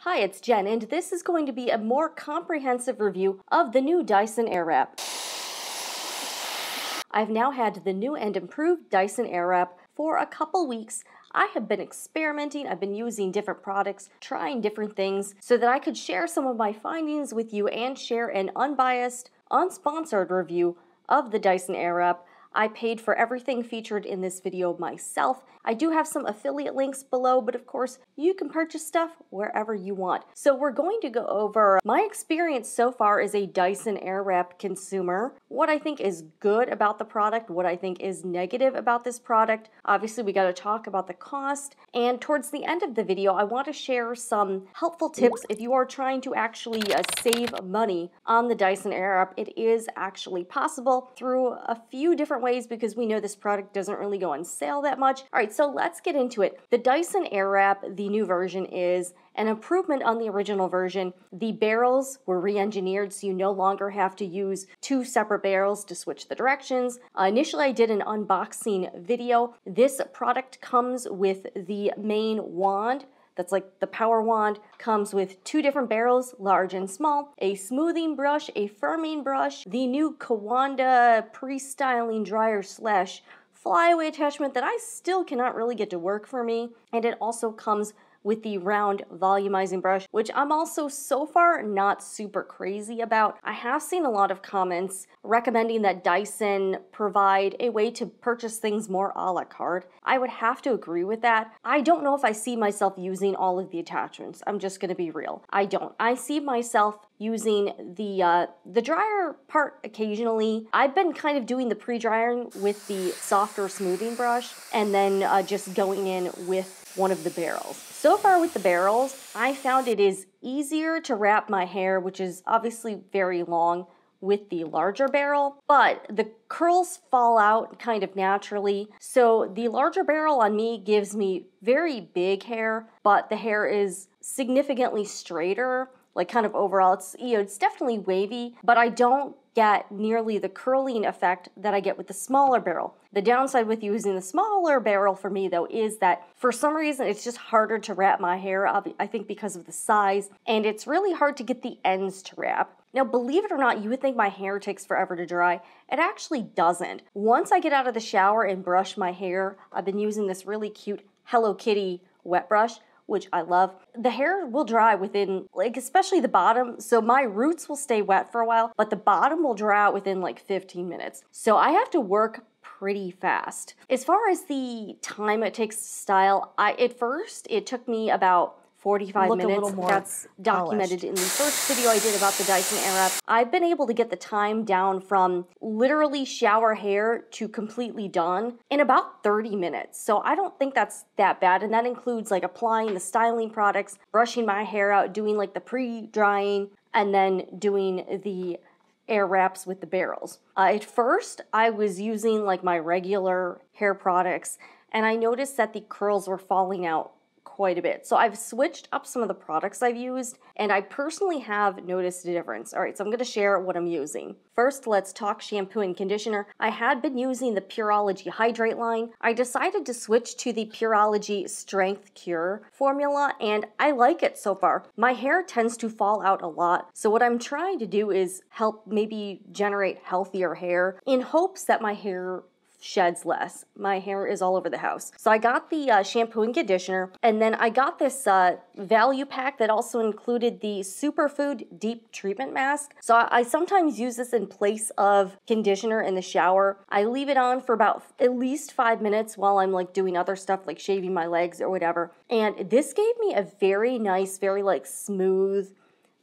Hi, it's Jen, and this is going to be a more comprehensive review of the new Dyson Airwrap. I've now had the new and improved Dyson Airwrap for a couple weeks. I have been experimenting, I've been using different products, trying different things, so that I could share some of my findings with you and share an unbiased, unsponsored review of the Dyson Airwrap. I paid for everything featured in this video myself. I do have some affiliate links below, but of course, you can purchase stuff wherever you want. So we're going to go over my experience so far as a Dyson Airwrap consumer, what I think is good about the product, what I think is negative about this product. Obviously, we got to talk about the cost. And towards the end of the video, I want to share some helpful tips if you are trying to actually save money on the Dyson Airwrap. It is actually possible through a few different ways because we know this product doesn't really go on sale that much. All right, so let's get into it. The Dyson Airwrap, the new version, is an improvement on the original version. The barrels were re-engineered, so you no longer have to use two separate barrels to switch the directions. Initially, I did an unboxing video. This product comes with the main wand. That's like the power wand, comes with two different barrels, large and small, a smoothing brush, a firming brush, the new Kawanda pre-styling dryer slash flyaway attachment that I still cannot really get to work for me, and it also comes with the round volumizing brush, which I'm also so far not super crazy about. I have seen a lot of comments recommending that Dyson provide a way to purchase things more a la carte. I would have to agree with that. I don't know if I see myself using all of the attachments. I'm just gonna be real. I don't. I see myself using the dryer part occasionally. I've been kind of doing the pre-drying with the softer smoothing brush and then just going in with one of the barrels. So far with the barrels, I found it is easier to wrap my hair, which is obviously very long, with the larger barrel, but the curls fall out kind of naturally. So the larger barrel on me gives me very big hair, but the hair is significantly straighter, like kind of overall. It's, it's definitely wavy, but I don't get nearly the curling effect that I get with the smaller barrel. The downside with using the smaller barrel for me though is that for some reason it's just harder to wrap my hair, I think because of the size, and it's really hard to get the ends to wrap. Now, believe it or not, you would think my hair takes forever to dry. It actually doesn't. Once I get out of the shower and brush my hair, I've been using this really cute Hello Kitty wet brush, which I love. The hair will dry within, like, especially the bottom. So my roots will stay wet for a while, but the bottom will dry out within like 15 minutes. So I have to work pretty fast. As far as the time it takes to style, at first it took me about 45 minutes. That's documented in the first video I did about the Dyson Airwrap. I've been able to get the time down from literally shower hair to completely done in about 30 minutes. So I don't think that's that bad. And that includes like applying the styling products, brushing my hair out, doing like the pre-drying, and then doing the air wraps with the barrels. At first, I was using like my regular hair products, and I noticed that the curls were falling out quite a bit. So I've switched up some of the products I've used, and I personally have noticed a difference. All right, so I'm gonna share what I'm using. First, let's talk shampoo and conditioner. I had been using the Pureology Hydrate line. I decided to switch to the Pureology Strength Cure formula, and I like it so far. My hair tends to fall out a lot, so what I'm trying to do is help maybe generate healthier hair in hopes that my hair sheds less. My hair is all over the house. So I got the shampoo and conditioner, and then I got this value pack that also included the Superfood Deep Treatment Mask. So I sometimes use this in place of conditioner in the shower. I leave it on for about at least 5 minutes while I'm like doing other stuff like shaving my legs or whatever. And this gave me a very nice, very like smooth,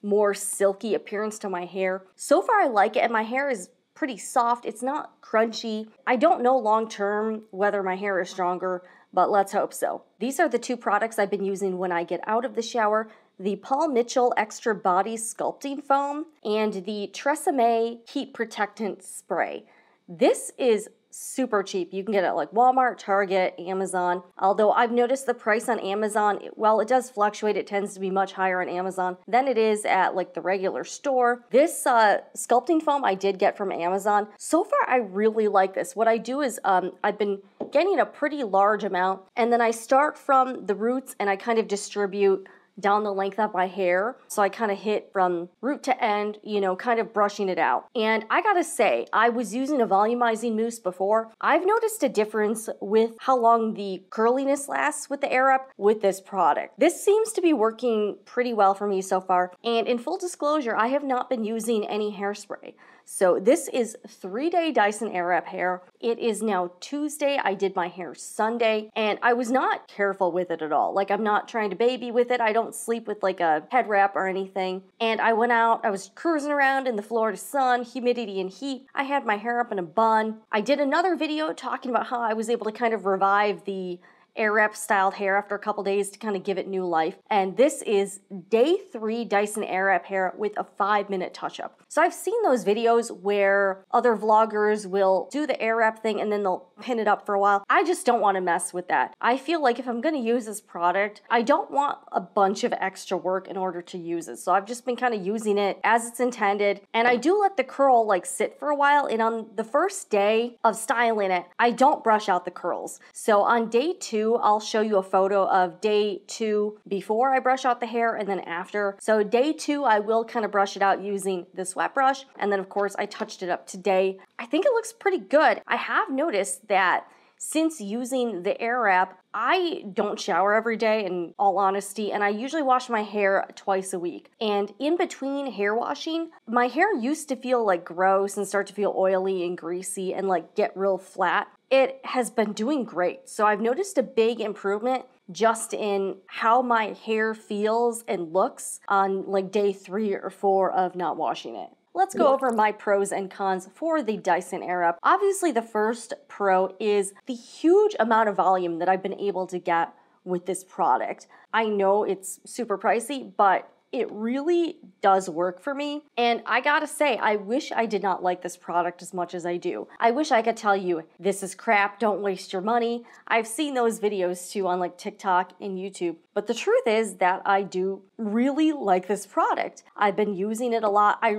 more silky appearance to my hair. So far I like it, and my hair is pretty soft. It's not crunchy. I don't know long term whether my hair is stronger, but let's hope so. These are the two products I've been using when I get out of the shower: the Paul Mitchell Extra Body Sculpting Foam and the Tresemme Heat Protectant Spray. This is super cheap. You can get it at like Walmart, Target, Amazon. Although I've noticed the price on Amazon, well, it does fluctuate. It tends to be much higher on Amazon than it is at like the regular store. This sculpting foam I did get from Amazon. So far, I really like this. What I do is I've been getting a pretty large amount, and then I start from the roots and I kind of distribute down the length of my hair. So I kind of hit from root to end, you know, kind of brushing it out. And I gotta say, I was using a volumizing mousse before. I've noticed a difference with how long the curliness lasts with the Air Up with this product. This seems to be working pretty well for me so far. And in full disclosure, I have not been using any hairspray. So this is 3-day Dyson Airwrap hair. It is now Tuesday. I did my hair Sunday and I was not careful with it at all. Like, I'm not trying to baby with it. I don't sleep with like a head wrap or anything. And I went out, I was cruising around in the Florida sun, humidity and heat. I had my hair up in a bun. I did another video talking about how I was able to kind of revive the Airwrap styled hair after a couple days to kind of give it new life. And this is day 3 Dyson Airwrap hair with a 5-minute touch-up. So I've seen those videos where other vloggers will do the Airwrap thing and then they'll pin it up for a while. I just don't want to mess with that. I feel like if I'm going to use this product, I don't want a bunch of extra work in order to use it. So I've just been kind of using it as it's intended. And I do let the curl like sit for a while. And on the first day of styling it, I don't brush out the curls. So on day 2, I'll show you a photo of day 2 before I brush out the hair and then after. So day 2, I will kind of brush it out using this wet brush. And then of course I touched it up today. I think it looks pretty good. I have noticed that since using the Airwrap, I don't shower every day in all honesty, and I usually wash my hair twice a week. And in between hair washing, my hair used to feel like gross and start to feel oily and greasy and like get real flat. It has been doing great. So I've noticed a big improvement just in how my hair feels and looks on like day 3 or 4 of not washing it. Let's go over my pros and cons for the Dyson Airwrap. Obviously, the first pro is the huge amount of volume that I've been able to get with this product. I know it's super pricey, but it really does work for me. And I gotta say, I wish I did not like this product as much as I do. I wish I could tell you, this is crap, don't waste your money. I've seen those videos too on like TikTok and YouTube. But the truth is that I do really like this product. I've been using it a lot. I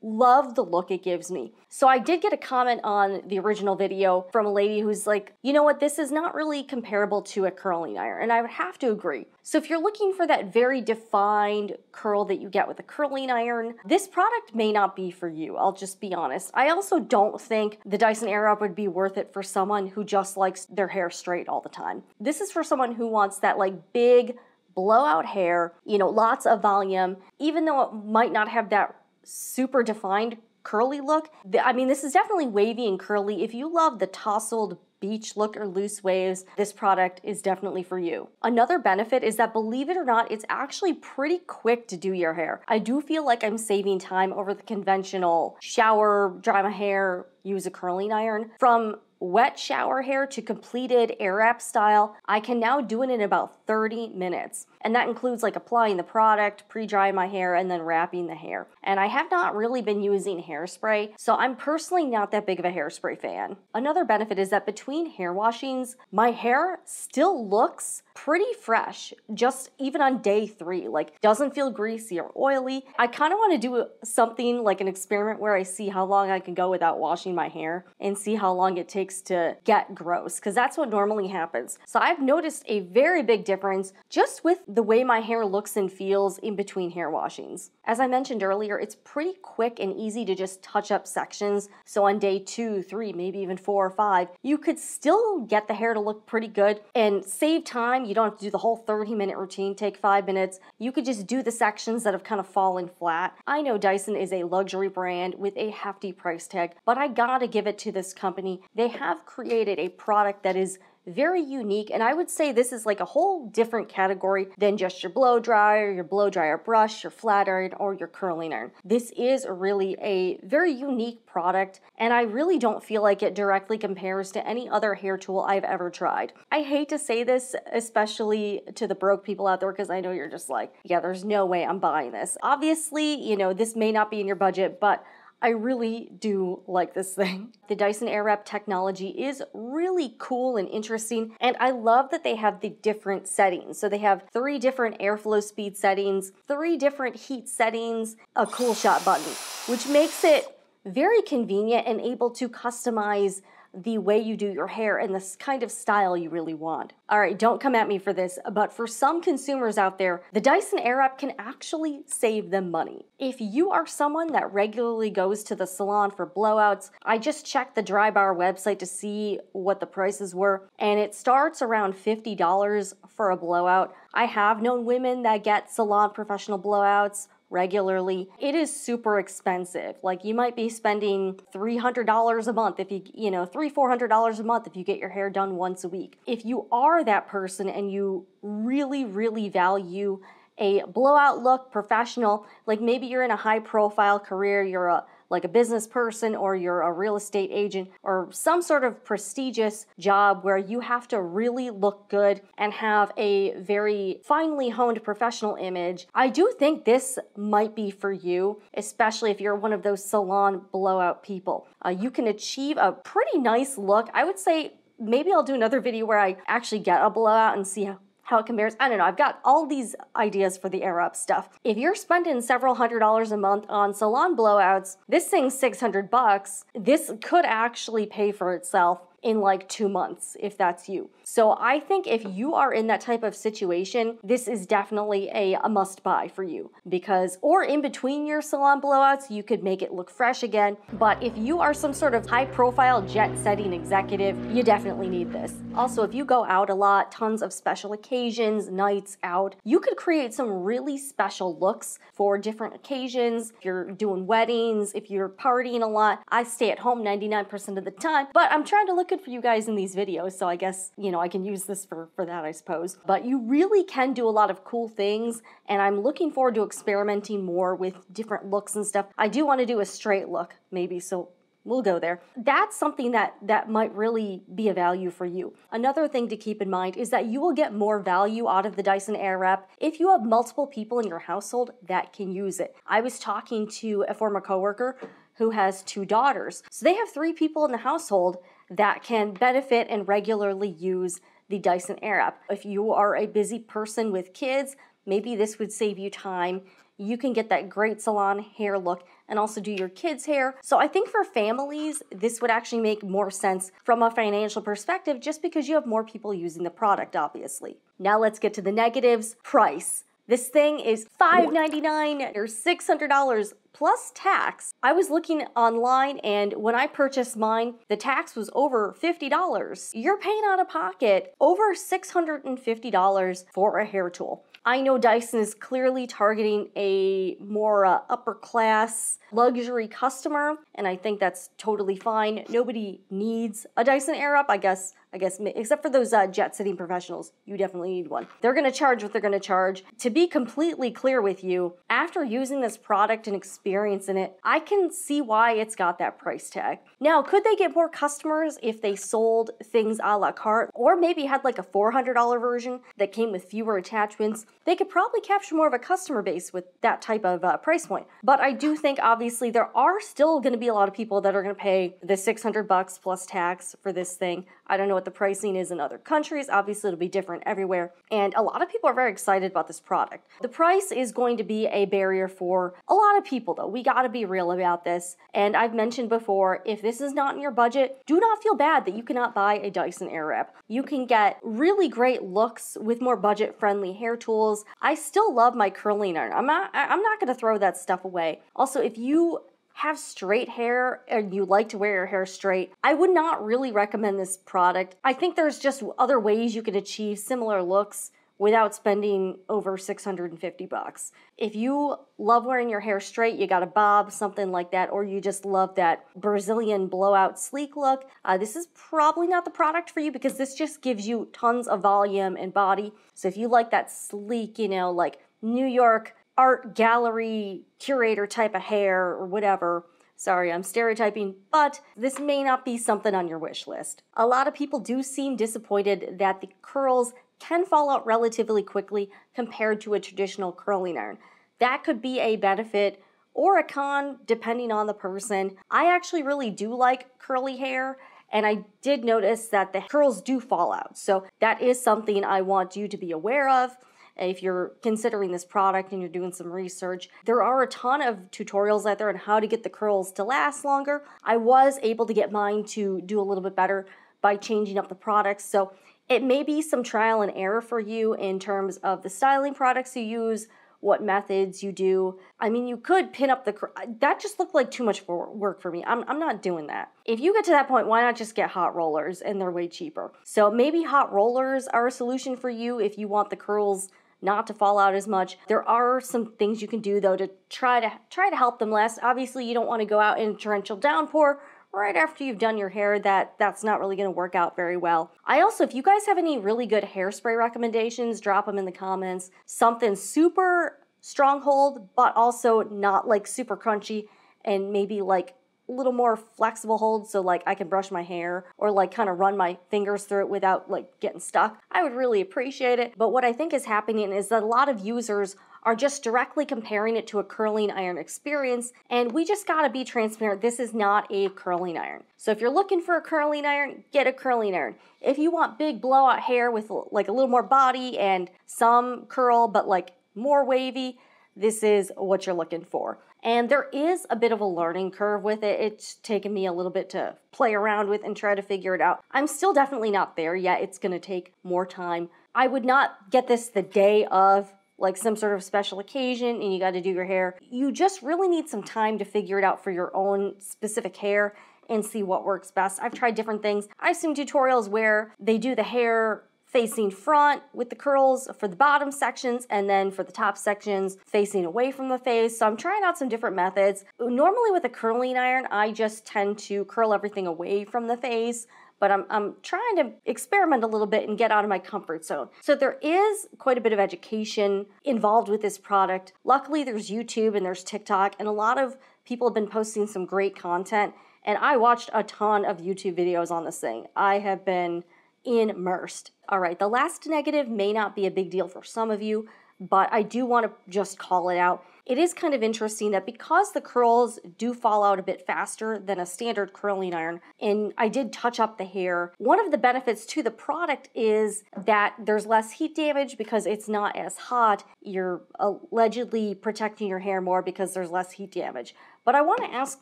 love the look it gives me. So I did get a comment on the original video from a lady who's like, you know what, this is not really comparable to a curling iron, and I would have to agree. So if you're looking for that very defined curl that you get with a curling iron, this product may not be for you, I'll just be honest. I also don't think the Dyson Airwrap would be worth it for someone who just likes their hair straight all the time. This is for someone who wants that like big blowout hair, you know, lots of volume, even though it might not have that super defined curly look. I mean, this is definitely wavy and curly. If you love the tousled beach look or loose waves, this product is definitely for you. Another benefit is that, believe it or not, it's actually pretty quick to do your hair. I do feel like I'm saving time over the conventional shower, dry my hair, use a curling iron. From wet shower hair to completed Airwrap style, I can now do it in about 30 minutes. And that includes like applying the product, pre-drying my hair, and then wrapping the hair. And I have not really been using hairspray, so I'm personally not that big of a hairspray fan. Another benefit is that between hair washings, my hair still looks pretty fresh, just even on day 3. Like, doesn't feel greasy or oily. I kind of want to do something like an experiment where I see how long I can go without washing my hair and see how long it takes to get gross, because that's what normally happens. So I've noticed a very big difference just with the way my hair looks and feels in between hair washings. As I mentioned earlier, it's pretty quick and easy to just touch up sections. So on day 2, 3, maybe even 4 or 5, you could still get the hair to look pretty good and save time. You don't have to do the whole 30-minute routine, take 5 minutes. You could just do the sections that have kind of fallen flat. I know Dyson is a luxury brand with a hefty price tag, but I gotta give it to this company. They have created a product that is very unique, and I would say this is like a whole different category than just your blow dryer brush, your flat iron, or your curling iron. This is really a very unique product, and I really don't feel like it directly compares to any other hair tool I've ever tried. I hate to say this, especially to the broke people out there, because I know you're just like, yeah, there's no way I'm buying this. Obviously, you know, this may not be in your budget, but I really do like this thing. The Dyson Airwrap technology is really cool and interesting, and I love that they have the different settings. So they have 3 different airflow speed settings, 3 different heat settings, a cool shot button, which makes it very convenient and able to customize the way you do your hair and the kind of style you really want. All right, don't come at me for this, but for some consumers out there, the Dyson Airwrap can actually save them money. If you are someone that regularly goes to the salon for blowouts, I just checked the Drybar website to see what the prices were, and it starts around $50 for a blowout. I have known women that get salon professional blowouts regularly. It is super expensive. Like, you might be spending $300 a month if $400 a month if you get your hair done once a week. If you are that person and you really, really value a blowout look, professional, like maybe you're in a high profile career, you're a business person, or you're a real estate agent, or some sort of prestigious job where you have to really look good and have a very finely honed professional image, I do think this might be for you, especially if you're one of those salon blowout people. You can achieve a pretty nice look. I would say maybe I'll do another video where I actually get a blowout and see how it compares. I don't know. I've got all these ideas for the Airwrap stuff. If you're spending several $100s a month on salon blowouts, this thing's $600. This could actually pay for itself in like 2 months, if that's you. So I think if you are in that type of situation, this is definitely a must buy for you, because, or in between your salon blowouts, you could make it look fresh again. But if you are some sort of high profile jet setting executive, you definitely need this. Also, if you go out a lot, tons of special occasions, nights out, you could create some really special looks for different occasions. If you're doing weddings, if you're partying a lot, I stay at home 99% of the time, but I'm trying to look good for you guys in these videos, so I guess, I can use this for that, I suppose. But you really can do a lot of cool things, and I'm looking forward to experimenting more with different looks and stuff. I do want to do a straight look, maybe, so we'll go there. That's something that might really be a value for you. Another thing to keep in mind is that you will get more value out of the Dyson Airwrap if you have multiple people in your household that can use it. I was talking to a former coworker who has 2 daughters. So they have 3 people in the household that can benefit and regularly use the Dyson Airwrap. If you are a busy person with kids, maybe this would save you time. You can get that great salon hair look and also do your kids' hair. So I think for families, this would actually make more sense from a financial perspective, just because you have more people using the product, obviously. Now let's get to the negatives. Price. This thing is $599 or $600 plus tax. I was looking online, and when I purchased mine, the tax was over $50. You're paying out of pocket over $650 for a hair tool. I know Dyson is clearly targeting a more upper class luxury customer, and I think that's totally fine. Nobody needs a Dyson Airwrap, I guess, except for those jet setting professionals. You definitely need one. They're gonna charge what they're gonna charge. To be completely clear with you, after using this product and experiencing it, I can see why it's got that price tag. Now, could they get more customers if they sold things a la carte, or maybe had like a $400 version that came with fewer attachments? They could probably capture more of a customer base with that type of price point. But I do think, obviously, there are still gonna be a lot of people that are gonna pay the $600 plus tax for this thing. I don't know what the pricing is in other countries. Obviously, it'll be different everywhere. And a lot of people are very excited about this product. The price is going to be a barrier for a lot of people, though. We gotta be real about this. And I've mentioned before, if this is not in your budget, do not feel bad that you cannot buy a Dyson Airwrap. You can get really great looks with more budget-friendly hair tools. I still love my curling iron. I'm not gonna throw that stuff away. Also, if you have straight hair and you like to wear your hair straight, I would not really recommend this product. I think there's just other ways you could achieve similar looks without spending over $650. If you love wearing your hair straight, you got a bob, something like that, or you just love that Brazilian blowout sleek look, this is probably not the product for you, because this just gives you tons of volume and body. So if you like that sleek, like New York art gallery curator type of hair or whatever. Sorry, I'm stereotyping, but this may not be something on your wish list. A lot of people do seem disappointed that the curls can fall out relatively quickly compared to a traditional curling iron. That could be a benefit or a con depending on the person. I actually really do like curly hair, and I did notice that the curls do fall out. So that is something I want you to be aware of. if you're considering this product and you're doing some research. There are a ton of tutorials out there on how to get the curls to last longer. I was able to get mine to do a little bit better by changing up the products. So it may be some trial and error for you in terms of the styling products you use, what methods you do. I mean, you could pin up that just looked like too much work for me. I'm not doing that. If you get to that point, why not just get hot rollers, and they're way cheaper. So maybe hot rollers are a solution for you if you want the curls not to fall out as much. There are some things you can do though to try to help them last. Obviously, you don't want to go out in a torrential downpour right after you've done your hair. That's not really going to work out very well. I also, if you guys have any really good hairspray recommendations, drop them in the comments. Something super stronghold, but also not like super crunchy, and maybe like a little more flexible hold, so like I can brush my hair or like kind of run my fingers through it without like getting stuck. I would really appreciate it. But what I think is happening is that a lot of users are just directly comparing it to a curling iron experience, and we just gotta be transparent. This is not a curling iron. So if you're looking for a curling iron, get a curling iron. If you want big blowout hair with like a little more body and some curl but like more wavy, this is what you're looking for. And there is a bit of a learning curve with it. It's taken me a little bit to play around with and try to figure it out. I'm still definitely not there yet. It's gonna take more time. I would not get this the day of like some sort of special occasion and you got to do your hair. You just really need some time to figure it out for your own specific hair and see what works best. I've tried different things. I've seen tutorials where they do the hair facing front with the curls for the bottom sections, and then for the top sections facing away from the face. So I'm trying out some different methods. Normally with a curling iron, I just tend to curl everything away from the face, but I'm trying to experiment a little bit and get out of my comfort zone. So there is quite a bit of education involved with this product. Luckily, there's YouTube and there's TikTok, and a lot of people have been posting some great content, and I watched a ton of YouTube videos on this thing. I have been immersed. All right, the last negative may not be a big deal for some of you, but I do want to just call it out. It is kind of interesting that because the curls do fall out a bit faster than a standard curling iron, and I did touch up the hair, one of the benefits to the product is that there's less heat damage because it's not as hot. You're allegedly protecting your hair more because there's less heat damage. But I want to ask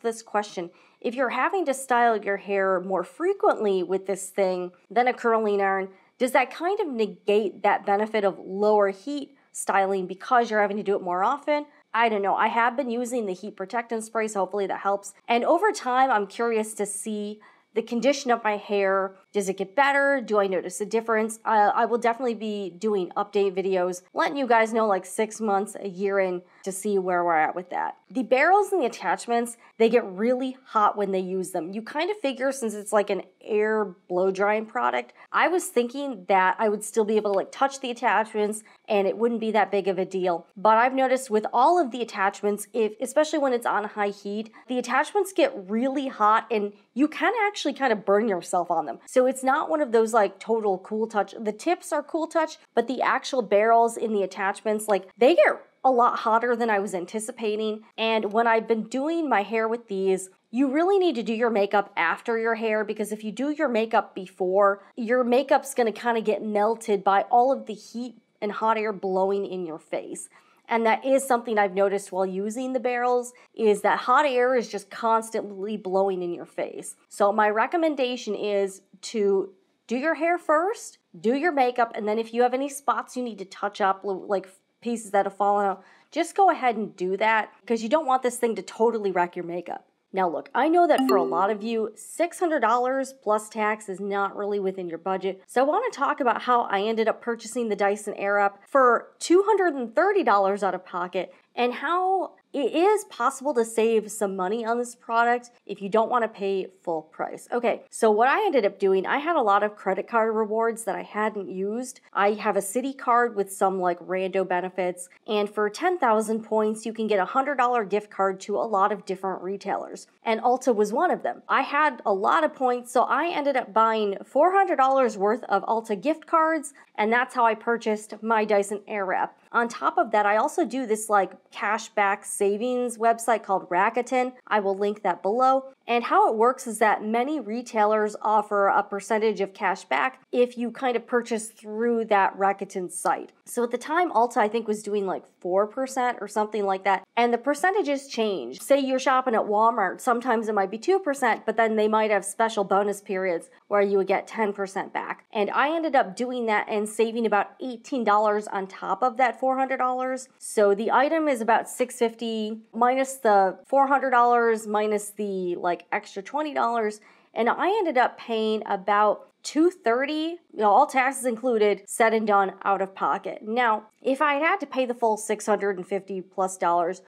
this question. If you're having to style your hair more frequently with this thing than a curling iron, does that kind of negate that benefit of lower heat styling because you're having to do it more often? I don't know. I have been using the heat protectant spray, so hopefully that helps. And over time, I'm curious to see the condition of my hair. Does it get better? Do I notice a difference? I will definitely be doing update videos, letting you guys know like 6 months, a year in, to see where we're at with that. The barrels and the attachments, they get really hot when they use them. You kind of figure, since it's like an air blow drying product, I was thinking that I would still be able to like touch the attachments and it wouldn't be that big of a deal. But I've noticed with all of the attachments, especially when it's on high heat, the attachments get really hot and you can actually kind of burn yourself on them. So it's not one of those like total cool touch. The tips are cool touch, but the actual barrels in the attachments, like they get a lot hotter than I was anticipating. And when I've been doing my hair with these, you really need to do your makeup after your hair, because if you do your makeup before, your makeup's gonna kind of get melted by all of the heat and hot air blowing in your face. And that is something I've noticed while using the barrels, is that hot air is just constantly blowing in your face. So my recommendation is to do your hair first, do your makeup, and then if you have any spots you need to touch up, like pieces that have fallen out, just go ahead and do that, because you don't want this thing to totally wreck your makeup. Now look, I know that for a lot of you, $600 plus tax is not really within your budget, so I want to talk about how I ended up purchasing the Dyson Airwrap for $230 out of pocket, and how it is possible to save some money on this product if you don't want to pay full price. Okay, so what I ended up doing, I had a lot of credit card rewards that I hadn't used. I have a Citi card with some like rando benefits, and for 10,000 points, you can get a $100 gift card to a lot of different retailers, and Ulta was one of them. I had a lot of points, so I ended up buying $400 worth of Ulta gift cards, and that's how I purchased my Dyson Airwrap. On top of that, I also do this like cashback savings website called Rakuten. I will link that below. And how it works is that many retailers offer a percentage of cash back if you kind of purchase through that Rakuten site. So at the time, Ulta, I think, was doing like 4% or something like that. And the percentages change. Say you're shopping at Walmart, sometimes it might be 2%, but then they might have special bonus periods where you would get 10% back. And I ended up doing that and saving about $18 on top of that $400. So the item is about $650 minus the $400 minus the like extra $20. And I ended up paying about $230, all taxes included, said and done, out of pocket. Now, if I had to pay the full $650 plus,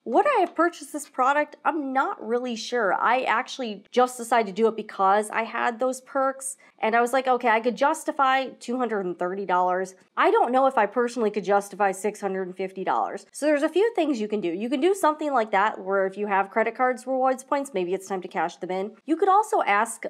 would I have purchased this product? I'm not really sure. I actually just decided to do it because I had those perks, and I was like, okay, I could justify $230. I don't know if I personally could justify $650. So there's a few things you can do. You can do something like that, where if you have credit cards rewards points, maybe it's time to cash them in. You could also ask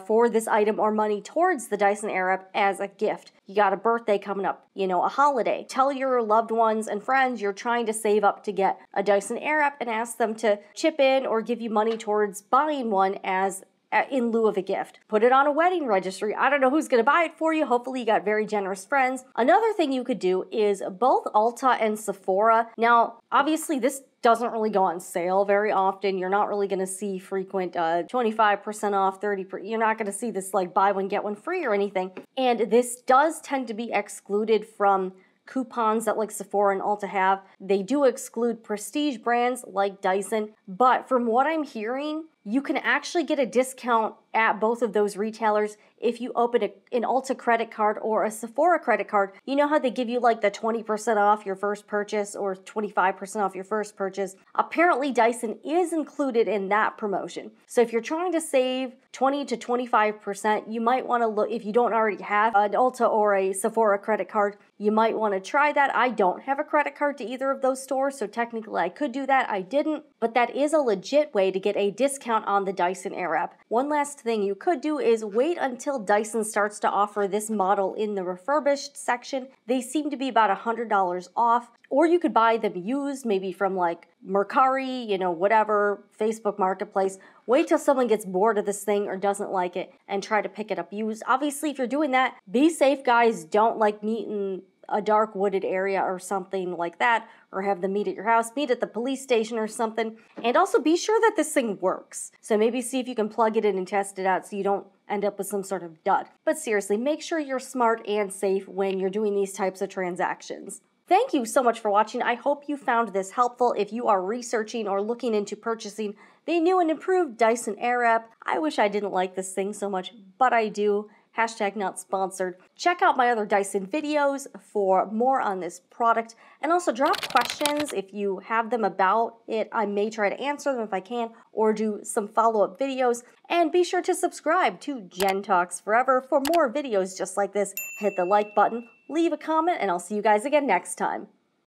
for this item or money towards the Dyson Airwrap as a gift. You got a birthday coming up, a holiday. Tell your loved ones and friends you're trying to save up to get a Dyson Airwrap and ask them to chip in or give you money towards buying one as in lieu of a gift. Put it on a wedding registry. I don't know who's going to buy it for you. Hopefully you got very generous friends. Another thing you could do is both Ulta and Sephora. Now, obviously this doesn't really go on sale very often. You're not really going to see frequent 25% off, 30%. You're not going to see this like buy one, get one free or anything. And this does tend to be excluded from coupons that like Sephora and Ulta have. They do exclude prestige brands like Dyson, but from what I'm hearing, you can actually get a discount at both of those retailers if you open an Ulta credit card or a Sephora credit card. You know how they give you like the 20% off your first purchase or 25% off your first purchase? Apparently Dyson is included in that promotion. So if you're trying to save 20 to 25%, you might want to look, if you don't already have an Ulta or a Sephora credit card, you might want to try that. I don't have a credit card to either of those stores, so technically I could do that. I didn't, but that is a legit way to get a discount on the Dyson Airwrap. One last thing you could do is wait until Dyson starts to offer this model in the refurbished section. They seem to be about $100 off, or you could buy them used, maybe from like Mercari, whatever, Facebook Marketplace. Wait till someone gets bored of this thing or doesn't like it and try to pick it up used. Obviously, if you're doing that, be safe, guys. Don't like meet in a dark wooded area or something like that, or have them meet at your house, meet at the police station or something. And also be sure that this thing works. So maybe see if you can plug it in and test it out so you don't end up with some sort of dud. But seriously, make sure you're smart and safe when you're doing these types of transactions. Thank you so much for watching. I hope you found this helpful if you are researching or looking into purchasing the new and improved Dyson Airwrap. I wish I didn't like this thing so much, but I do. Hashtag not sponsored. Check out my other Dyson videos for more on this product, and also drop questions if you have them about it. I may try to answer them if I can, or do some follow-up videos. And be sure to subscribe to Jen Talks Forever for more videos just like this. Hit the like button, leave a comment, and I'll see you guys again next time.